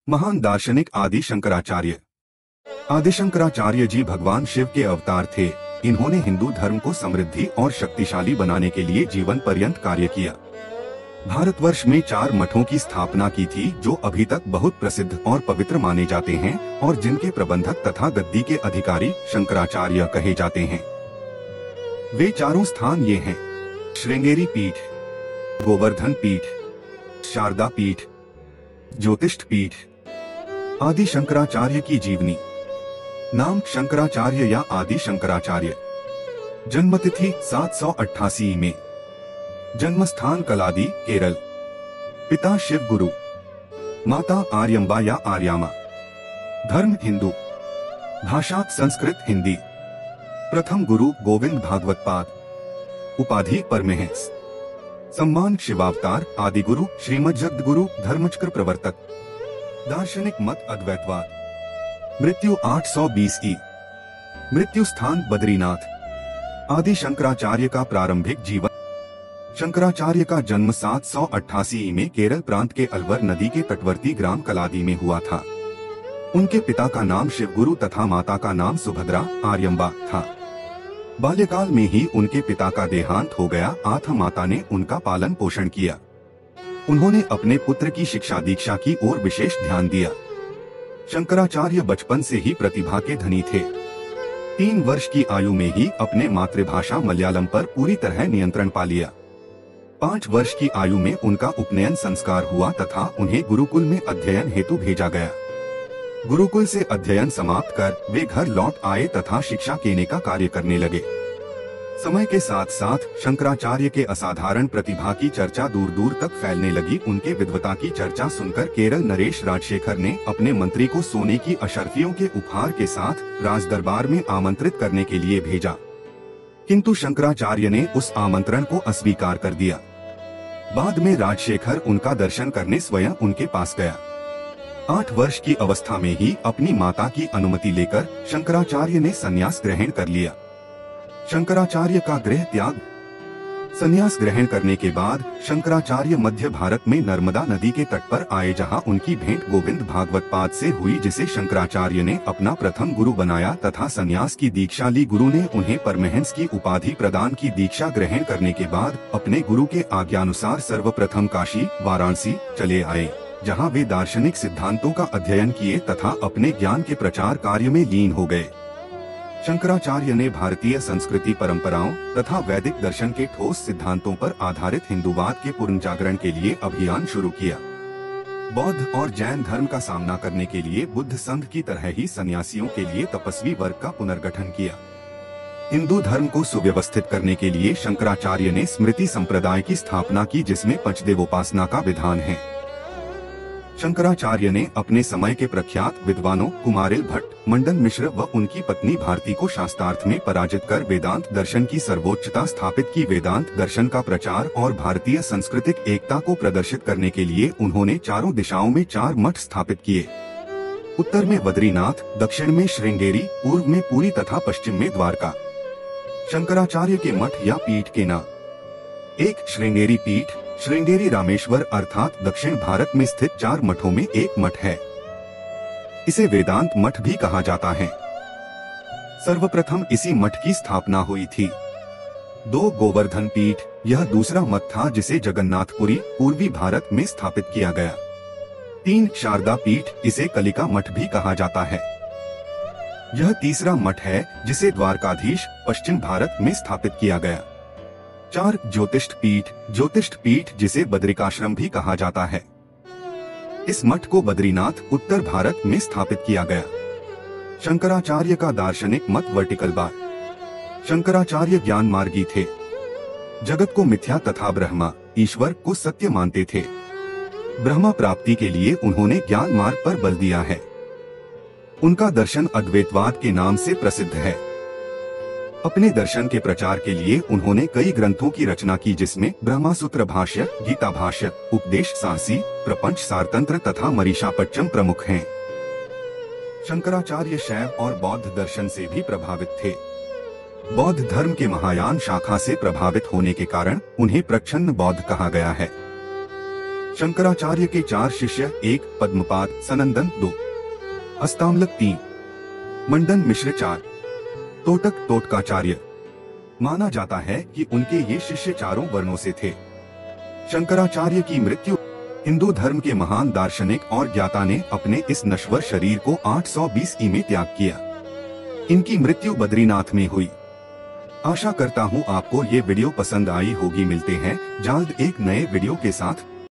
महान दार्शनिक आदि शंकराचार्य। आदि शंकराचार्य जी भगवान शिव के अवतार थे। इन्होंने हिंदू धर्म को समृद्धि और शक्तिशाली बनाने के लिए जीवन पर्यंत कार्य किया। भारतवर्ष में 4 मठों की स्थापना की थी जो अभी तक बहुत प्रसिद्ध और पवित्र माने जाते हैं और जिनके प्रबंधक तथा गद्दी के अधिकारी शंकराचार्य कहे जाते हैं। वे चारों स्थान ये हैं: श्रृंगेरी पीठ, गोवर्धन पीठ, शारदा पीठ, ज्योतिष्ठ पीठ। आदि शंकराचार्य की जीवनी। नाम शंकराचार्य या आदि शंकराचार्य। जन्मतिथि 788 में। जन्मस्थान कलादी, केरल। पिता शिव गुरु, माता आर्यम्बा या आर्यामा। धर्म हिंदू, भाषा संस्कृत हिंदी। प्रथम गुरु गोविंद भागवत पाद, उपाधि परमहंस। सम्मान शिवावतार, आदि गुरु, श्रीमद जगद्गुरु, धर्मचक्र प्रवर्तक। दार्शनिक मत अद्वैतवाद। मृत्यु 820 ई। मृत्यु स्थान बद्रीनाथ। आदि शंकराचार्य का प्रारंभिक जीवन। शंकराचार्य का जन्म 788 में केरल प्रांत के अलवर नदी के तटवर्ती ग्राम कलादी में हुआ था। उनके पिता का नाम शिवगुरु तथा माता का नाम सुभद्रा आर्यम्बा था। बाल्यकाल में ही उनके पिता का देहांत हो गया अतः माता ने उनका पालन पोषण किया। उन्होंने अपने पुत्र की शिक्षा दीक्षा की ओर विशेष ध्यान दिया। शंकराचार्य बचपन से ही प्रतिभा के धनी थे। 3 वर्ष की आयु में ही अपने मातृभाषा मलयालम पर पूरी तरह नियंत्रण पा लिया। 5 वर्ष की आयु में उनका उपनयन संस्कार हुआ तथा उन्हें गुरुकुल में अध्ययन हेतु भेजा गया। गुरुकुल से अध्ययन समाप्त कर वे घर लौट आए तथा शिक्षा देने का कार्य करने लगे। समय के साथ साथ शंकराचार्य के असाधारण प्रतिभा की चर्चा दूर दूर तक फैलने लगी। उनके विद्वता की चर्चा सुनकर केरल नरेश राजशेखर ने अपने मंत्री को सोने की अशर्फियों के उपहार के साथ राजदरबार में आमंत्रित करने के लिए भेजा, किंतु शंकराचार्य ने उस आमंत्रण को अस्वीकार कर दिया। बाद में राजशेखर उनका दर्शन करने स्वयं उनके पास गया। 8 वर्ष की अवस्था में ही अपनी माता की अनुमति लेकर शंकराचार्य ने संन्यास ग्रहण कर लिया। शंकराचार्य का गृह त्याग। संन्यास ग्रहण करने के बाद शंकराचार्य मध्य भारत में नर्मदा नदी के तट पर आए, जहां उनकी भेंट गोविंद भागवत पाद से हुई, जिसे शंकराचार्य ने अपना प्रथम गुरु बनाया तथा संन्यास की दीक्षा ली। गुरु ने उन्हें परमहंस की उपाधि प्रदान की। दीक्षा ग्रहण करने के बाद अपने गुरु के आज्ञानुसार सर्वप्रथम काशी वाराणसी चले आए, जहाँ वे दार्शनिक सिद्धांतों का अध्ययन किए तथा अपने ज्ञान के प्रचार कार्य में लीन हो गए। शंकराचार्य ने भारतीय संस्कृति परंपराओं तथा वैदिक दर्शन के ठोस सिद्धांतों पर आधारित हिंदूवाद के पुनर्जागरण के लिए अभियान शुरू किया। बौद्ध और जैन धर्म का सामना करने के लिए बुद्ध संघ की तरह ही सन्यासियों के लिए तपस्वी वर्ग का पुनर्गठन किया। हिंदू धर्म को सुव्यवस्थित करने के लिए शंकराचार्य ने स्मृति संप्रदाय की स्थापना की, जिसमें पंचदेवोपासना का विधान है। शंकराचार्य ने अपने समय के प्रख्यात विद्वानों कुमारिल भट्ट, मंडन मिश्र व उनकी पत्नी भारती को शास्त्रार्थ में पराजित कर वेदांत दर्शन की सर्वोच्चता स्थापित की। वेदांत दर्शन का प्रचार और भारतीय सांस्कृतिक एकता को प्रदर्शित करने के लिए उन्होंने चारों दिशाओं में 4 मठ स्थापित किए। उत्तर में बद्रीनाथ, दक्षिण में श्रृंगेरी, पूर्व में पुरी तथा पश्चिम में द्वारका। शंकराचार्य के मठ या पीठ के नाम: 1 श्रृंगेरी पीठ। श्रृंगेरी रामेश्वर अर्थात दक्षिण भारत में स्थित 4 मठों में एक मठ है। इसे वेदांत मठ भी कहा जाता है। सर्वप्रथम इसी मठ की स्थापना हुई थी। 2 गोवर्धन पीठ। यह दूसरा मठ था जिसे जगन्नाथपुरी पूर्वी भारत में स्थापित किया गया। 3 शारदा पीठ। इसे कलिका मठ भी कहा जाता है। यह तीसरा मठ है जिसे द्वारकाधीश पश्चिम भारत में स्थापित किया गया। 4 ज्योतिष्ठ पीठ। ज्योतिष्ठ पीठ जिसे बद्रिकाश्रम भी कहा जाता है। इस मठ को बद्रीनाथ उत्तर भारत में स्थापित किया गया। शंकराचार्य का दार्शनिक मत वर्टिकल बार। शंकराचार्य ज्ञान मार्गी थे। जगत को मिथ्या तथा ब्रह्मा ईश्वर को सत्य मानते थे। ब्रह्मा प्राप्ति के लिए उन्होंने ज्ञान मार्ग पर बल दिया है। उनका दर्शन अद्वैतवाद के नाम से प्रसिद्ध है। अपने दर्शन के प्रचार के लिए उन्होंने कई ग्रंथों की रचना की, जिसमें ब्रह्मसूत्र भाष्य, गीता भाष्य, उपदेश साहसी, प्रपंच सारतंत्र तथा मरीषापच्चम प्रमुख हैं। शंकराचार्य शैव और बौद्ध दर्शन से भी प्रभावित थे। बौद्ध धर्म के महायान शाखा से प्रभावित होने के कारण उन्हें प्रच्छन्न बौद्ध कहा गया है। शंकराचार्य के 4 शिष्य 1 पद्मपाद सनंदन 2 हस्तामलक 3 मंडन मिश्र 4 तोटक तोटकाचार्य। माना जाता है कि उनके ये शिष्य चारों वर्णों से थे। शंकराचार्य की मृत्यु हिंदू धर्म के महान दार्शनिक और ज्ञाता ने अपने इस नश्वर शरीर को 820 में त्याग किया। इनकी मृत्यु बद्रीनाथ में हुई। आशा करता हूँ आपको ये वीडियो पसंद आई होगी। मिलते हैं जल्द एक नए वीडियो के साथ।